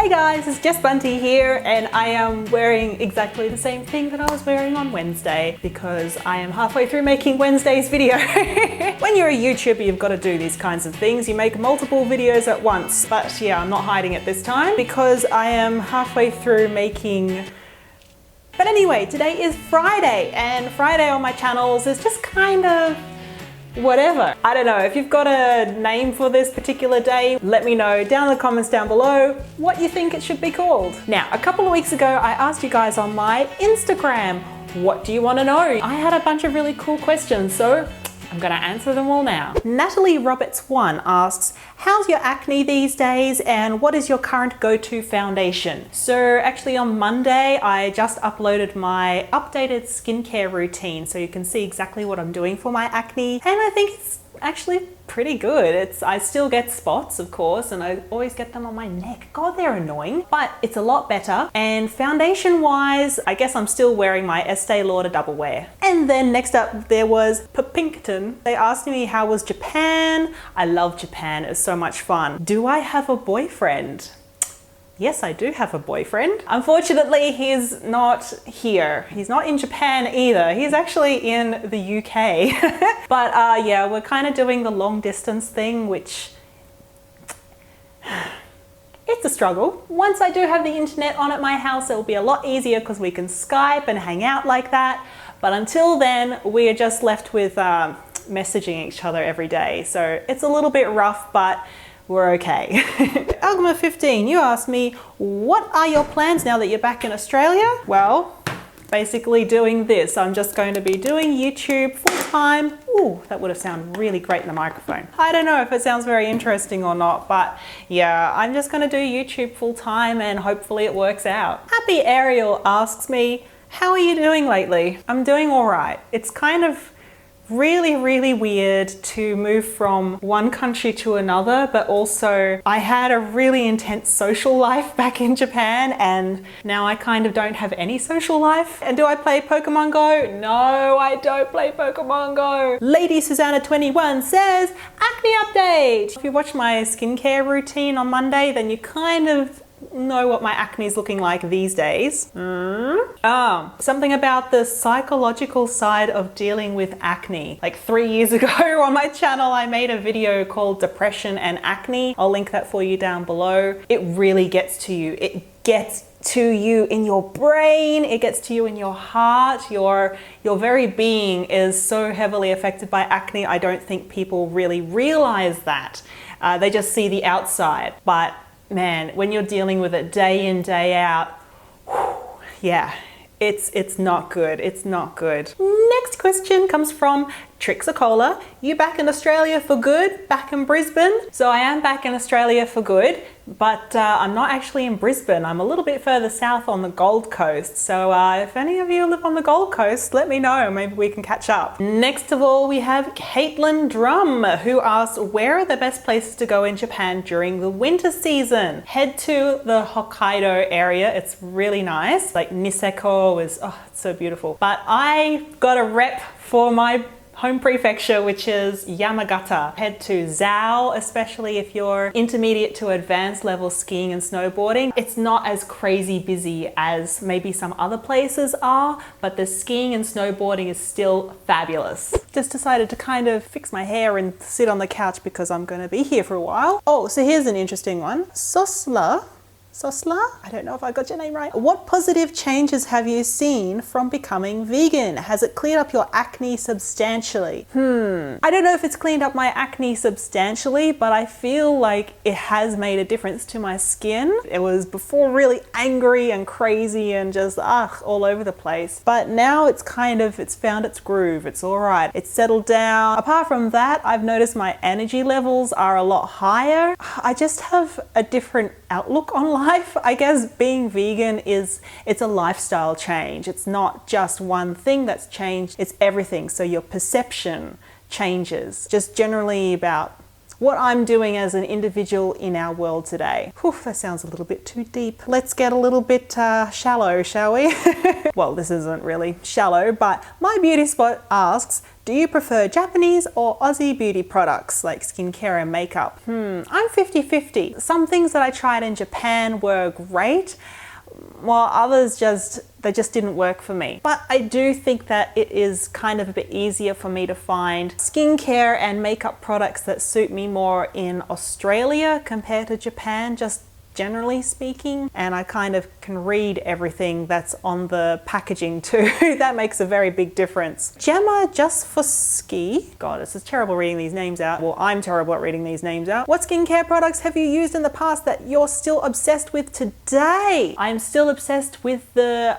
Hey guys, it's Jess Bunty here, and I am wearing exactly the same thing that I was wearing on Wednesday because I am halfway through making Wednesday's video. When you're a YouTuber, you've got to do these kinds of things. You make multiple videos at once, but yeah, I'm not hiding it this time because I am halfway through making. But anyway, today is Friday, and Friday on my channels is just kind of whatever. I don't know, if you've got a name for this particular day, let me know down in the comments down below what you think it should be called. Now, a couple of weeks ago, I asked you guys on my Instagram, what do you want to know? I had a bunch of really cool questions, so I'm gonna answer them all now. Natalie Roberts1 asks, how's your acne these days and what is your current go-to foundation? So actually on Monday, I just uploaded my updated skincare routine so you can see exactly what I'm doing for my acne, and I think it's actually pretty good. I still get spots, of course, and I always get them on my neck. God, they're annoying, but it's a lot better. And foundation wise, I guess I'm still wearing my Estee Lauder Double Wear. And then next up there was Pinkton. They asked me how was Japan. I love Japan, it's so much fun. Do I have a boyfriend? Yes, I do have a boyfriend. Unfortunately, he's not here. He's not in Japan either. He's actually in the UK. But yeah, we're kind of doing the long distance thing, which it's a struggle. Once I do have the internet on at my house, it will be a lot easier because we can Skype and hang out like that. But until then, we are just left with messaging each other every day. So it's a little bit rough, but we're okay. Algama 15, you asked me, what are your plans now that you're back in Australia? Well, basically doing this. I'm just going to be doing YouTube full time. Ooh, that would have sounded really great in the microphone. I don't know if it sounds very interesting or not, but yeah, I'm just going to do YouTube full time and hopefully it works out. Happy Ariel asks me, how are you doing lately? I'm doing all right. It's kind of really weird to move from one country to another, but also I had a really intense social life back in Japan and now I kind of don't have any social life. And do I play Pokemon Go? No, I don't play Pokemon Go. Lady Susanna 21 says, acne update. If you watch my skincare routine on Monday, then you kind of know what my acne is looking like these days. Something about the psychological side of dealing with acne. Like 3 years ago on my channel, I made a video called Depression and Acne. I'll link that for you down below. It really gets to you. It gets to you in your brain, it gets to you in your heart. Your very being is so heavily affected by acne. I don't think people really realize that. They just see the outside. But man, when you're dealing with it day in, day out, yeah, it's not good. It's not good. Next question comes from Trixacola. You back in Australia for good? Back in Brisbane? So I am back in Australia for good, but I'm not actually in Brisbane. I'm a little bit further south on the Gold Coast. So if any of you live on the Gold Coast, let me know. Maybe we can catch up. Next of all, we have Caitlin Drum, who asked, where are the best places to go in Japan during the winter season? Head to the Hokkaido area. It's really nice. Like Niseko is, oh, it's so beautiful. But I got a rep for my home prefecture, which is Yamagata. Head to Zao, especially if you're intermediate to advanced level skiing and snowboarding. It's not as crazy busy as maybe some other places are, but the skiing and snowboarding is still fabulous. Just decided to kind of fix my hair and sit on the couch because I'm going to be here for a while. Oh, so here's an interesting one. Sosla, I don't know if I got your name right. What positive changes have you seen from becoming vegan? Has it cleared up your acne substantially? I don't know if it's cleaned up my acne substantially, but I feel like it has made a difference to my skin. It was before really angry and crazy and just all over the place. But now it's found its groove. It's all right. It's settled down. Apart from that, I've noticed my energy levels are a lot higher. I just have a different outlook on life. I guess being vegan it's a lifestyle change. It's not just one thing that's changed, it's everything. So your perception changes, just generally about what I'm doing as an individual in our world today. Whew, that sounds a little bit too deep. Let's get a little bit shallow, shall we? Well, this isn't really shallow, but my beauty spot asks, do you prefer Japanese or Aussie beauty products like skincare and makeup? I'm 50-50. Some things that I tried in Japan were great, while others just didn't work for me. But I do think that it is kind of a bit easier for me to find skincare and makeup products that suit me more in Australia compared to Japan, just generally speaking. And I kind of can read everything that's on the packaging too. That makes a very big difference. Gemma Just for Ski. God, this is terrible reading these names out. Well, I'm terrible at reading these names out. What skincare products have you used in the past that you're still obsessed with today? I'm still obsessed with the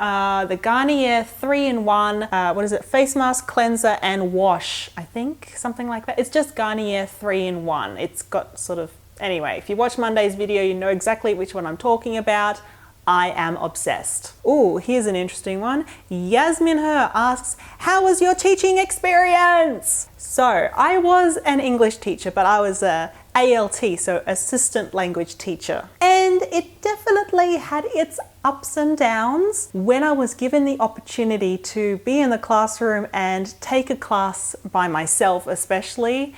Garnier 3-in-1, what is it? Face mask, cleanser, and wash. I think something like that. It's just Garnier 3-in-1. It's got sort of, anyway, if you watch Monday's video, you know exactly which one I'm talking about. I am obsessed. Ooh, here's an interesting one. Yasmin Her asks, how was your teaching experience? So I was an English teacher, but I was a ALT, so assistant language teacher. And it definitely had its ups and downs. When I was given the opportunity to be in the classroom and take a class by myself especially,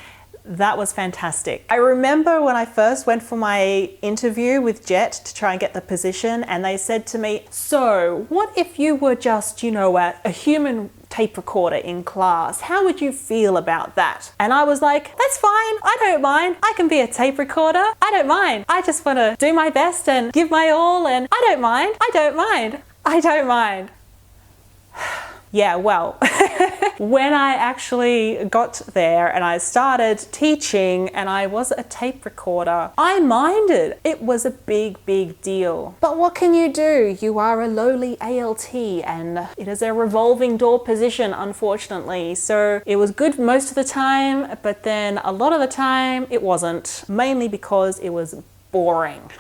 that was fantastic. I remember when I first went for my interview with Jet to try and get the position, and they said to me, so what if you were just, you know, a human tape recorder in class? How would you feel about that? And I was like, that's fine. I don't mind. I can be a tape recorder. I don't mind. I just want to do my best and give my all, and I don't mind. I don't mind. I don't mind. Yeah, well, when I actually got there and I started teaching and I was a tape recorder, I minded. It was a big, big deal. But what can you do? You are a lowly ALT and it is a revolving door position, unfortunately. So it was good most of the time, but then a lot of the time it wasn't, mainly because it was boring.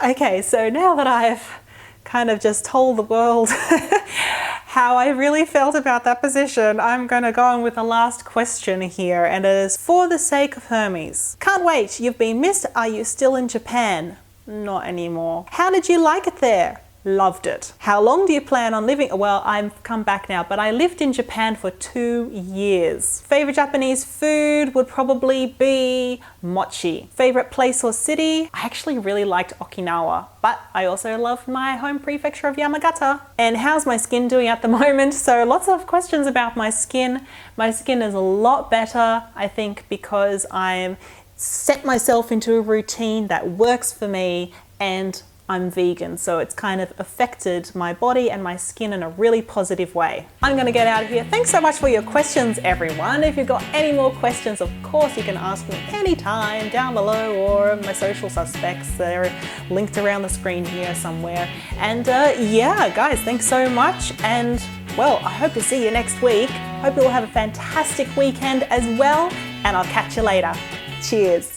Okay, so now that I've kind of just told the world how I really felt about that position, I'm going to go on with the last question here, and it is, for the sake of Hermes. Can't wait, you've been missed. Are you still in Japan? Not anymore. How did you like it there? Loved it. How long do you plan on living? Well, I've come back now, but I lived in Japan for 2 years. Favorite Japanese food would probably be mochi. Favorite place or city? I actually really liked Okinawa, but I also loved my home prefecture of Yamagata. And how's my skin doing at the moment? So lots of questions about my skin. My skin is a lot better, I think, because I'm set myself into a routine that works for me, and I'm vegan, so it's kind of affected my body and my skin in a really positive way. I'm gonna get out of here. Thanks so much for your questions, everyone. If you've got any more questions, of course, you can ask me anytime down below, or my social suspects. They're linked around the screen here somewhere. And yeah, guys, thanks so much. And well, I hope to see you next week. Hope you'll have a fantastic weekend as well, and I'll catch you later. Cheers.